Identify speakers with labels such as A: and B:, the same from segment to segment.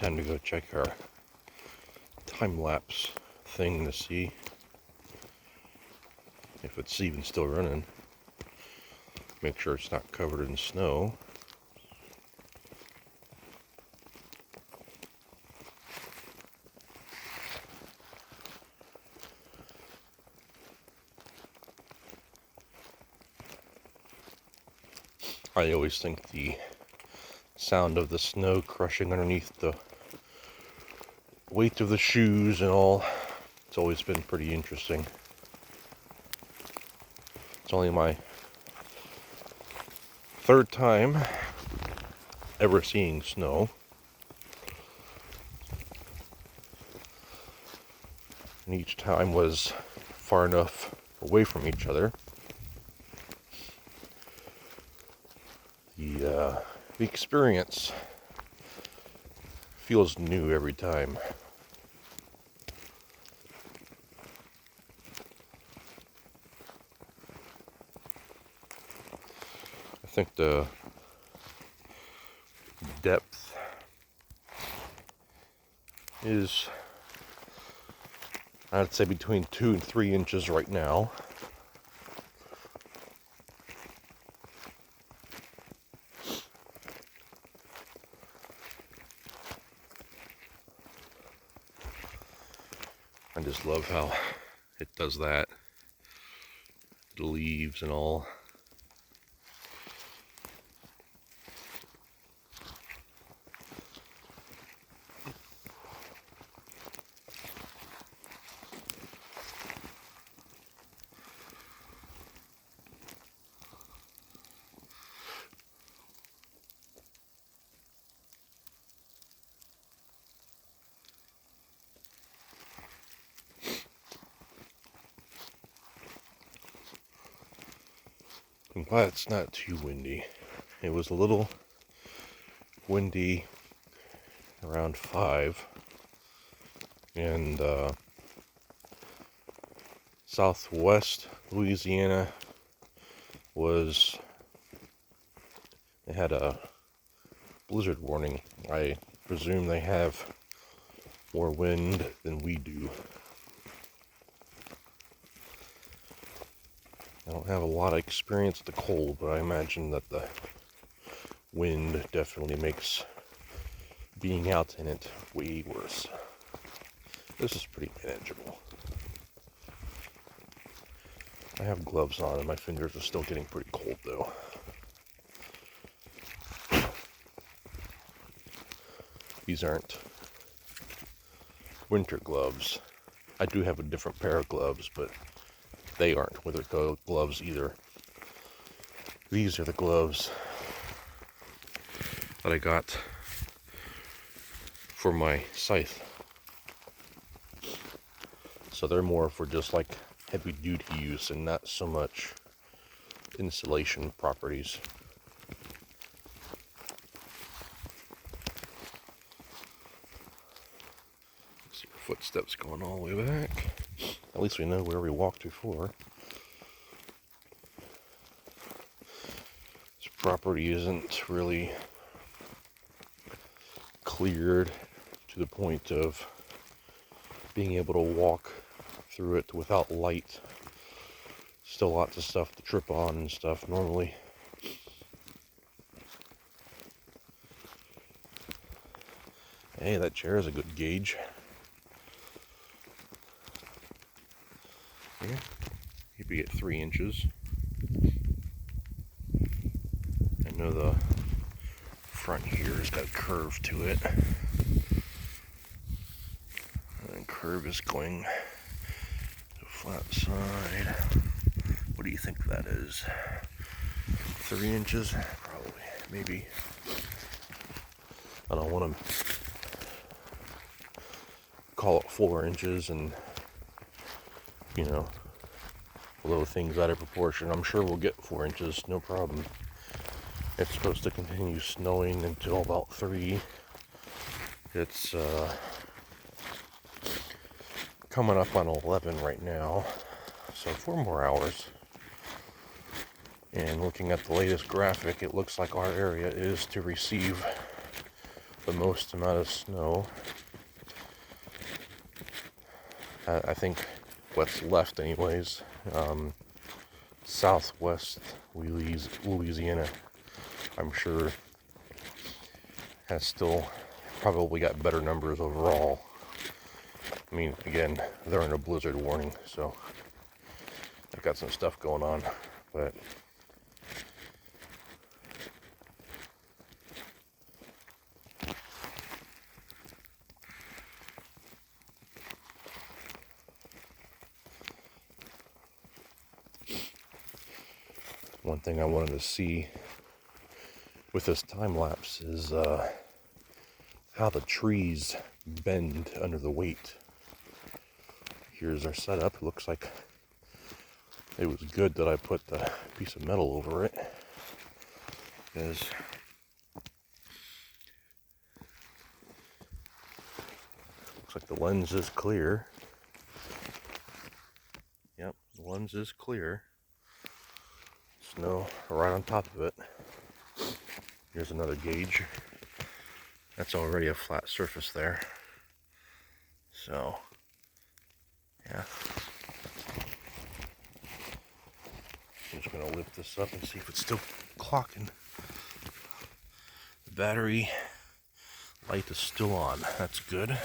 A: time to go check our time-lapse thing to see if it's even still running. Make sure it's not covered in snow. I always think the sound of the snow crushing underneath the weight of the shoes and all, it's always been pretty interesting. It's only my third time ever seeing snow. And each time was far enough away from each other. The experience feels new every time. I think the depth is, I'd say, between 2 and 3 inches right now. I just love how it does that. The leaves and all. I'm glad it's not too windy. It was a little windy around 5, and southwest Louisiana they had a blizzard warning. I presume they have more wind than we do. I don't have a lot of experience with the cold, but I imagine that the wind definitely makes being out in it way worse. This is pretty manageable. I have gloves on and my fingers are still getting pretty cold though. These aren't winter gloves. I do have a different pair of gloves, but they aren't winter gloves either. These are the gloves that I got for my scythe. So they're more for just like heavy duty use and not so much insulation properties. See your footsteps going all the way back. At least we know where we walked before. This property isn't really cleared to the point of being able to walk through it without light. Still lots of stuff to trip on and stuff normally. Hey, that chair is a good gauge. Yeah, maybe at 3 inches. I know the front here has got a curve to it. And the curve is going to flat side. What do you think that is? 3 inches? Probably. Maybe. I don't want to call it 4 inches and, blow things out of proportion. I'm sure we'll get 4 inches, no problem. It's supposed to continue snowing until about 3. It's coming up on 11 right now, so 4 more hours. And looking at the latest graphic, it looks like our area is to receive the most amount of snow. I think what's left anyways. Southwest Louisiana, I'm sure, has still probably got better numbers overall. I mean, again, they're in a blizzard warning, so they've got some stuff going on, but one thing I wanted to see with this time lapse is how the trees bend under the weight. Here's our setup. It looks like it was good that I put the piece of metal over it, because looks like the lens is clear. Yep, the lens is clear. Snow right on top of it. Here's another gauge. That's already a flat surface there. So, yeah. I'm just gonna lift this up and see if it's still clocking. The battery light is still on. That's good.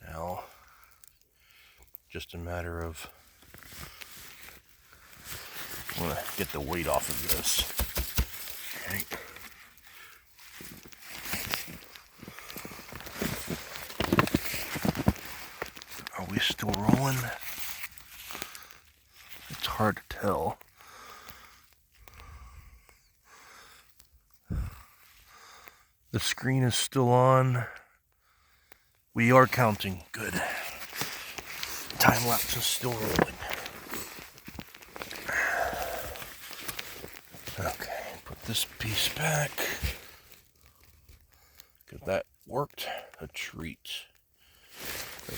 A: Now, just a matter of, I'm gonna get the weight off of this. Okay. Are we still rolling? It's hard to tell. The screen is still on. We are counting. Good. Time lapse is still rolling. Okay, put this piece back. Because that worked a treat. Okay.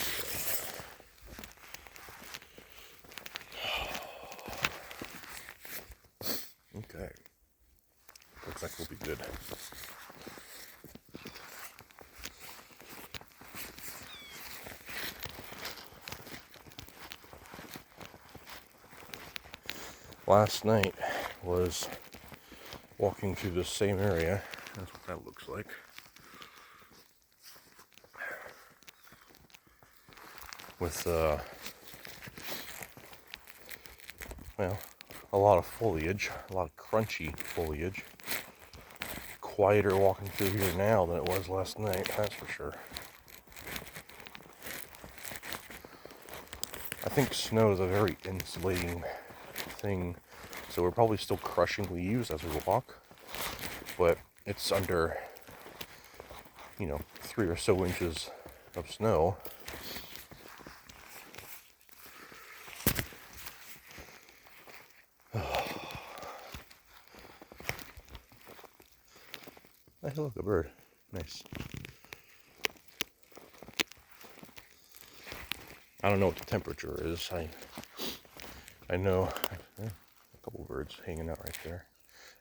A: Okay. Looks like we'll be good. Last night was walking through the same area. That's what that looks like. With, well, a lot of foliage, a lot of crunchy foliage. Quieter walking through here now than it was last night, that's for sure. I think snow is a very insulating thing, so we're probably still crushing leaves as we walk, but it's under, 3 or so inches of snow. Hey, look, a bird. Nice. I don't know what the temperature is. I know a couple birds hanging out right there.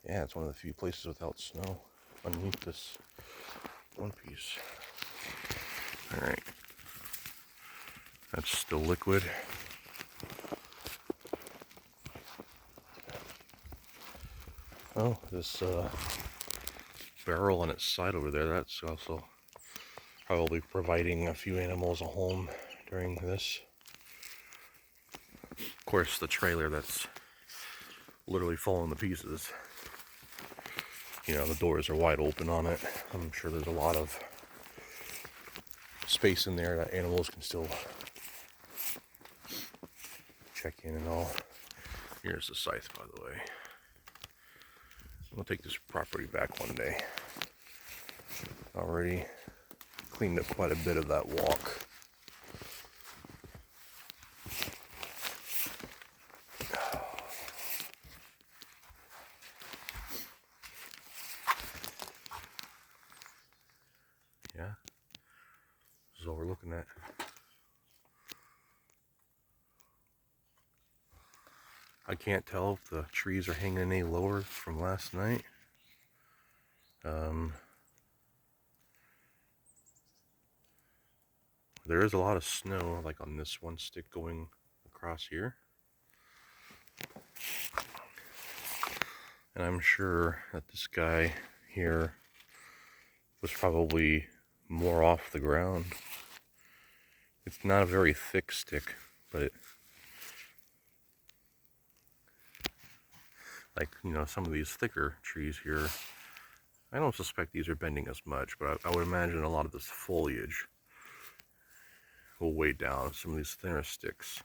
A: Yeah, it's one of the few places without snow underneath this one piece. All right. That's still liquid. Oh, this barrel on its side over there, that's also probably providing a few animals a home during this. Of course, the trailer that's literally falling to pieces. The doors are wide open on it. I'm sure there's a lot of space in there that animals can still check in and all. Here's the scythe, by the way. We'll take this property back one day. Already cleaned up quite a bit of that walk. Yeah, this is what we're looking at. I can't tell if the trees are hanging any lower from last night. There is a lot of snow, like on this one stick going across here. And I'm sure that this guy here was probably more off the ground. It's not a very thick stick, but it, like, you know, some of these thicker trees here, I don't suspect these are bending as much, but I would imagine a lot of this foliage will weigh down. Some of these thinner sticks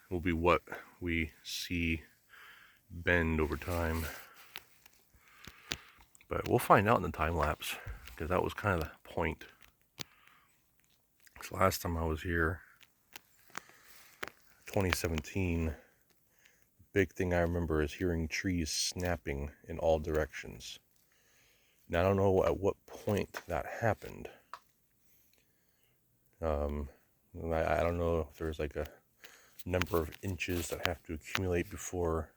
A: will be what we see bend over time. But we'll find out in the time lapse, because that was kind of the point. So last time I was here, 2017, big thing I remember is hearing trees snapping in all directions. Now I don't know at what point that happened. I don't know if there's like a number of inches that have to accumulate before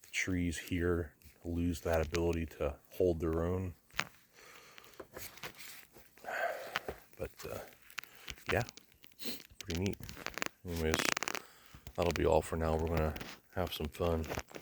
A: the trees here lose that ability to hold their own. But yeah, pretty neat. Anyways, that'll be all for now. We're gonna have some fun.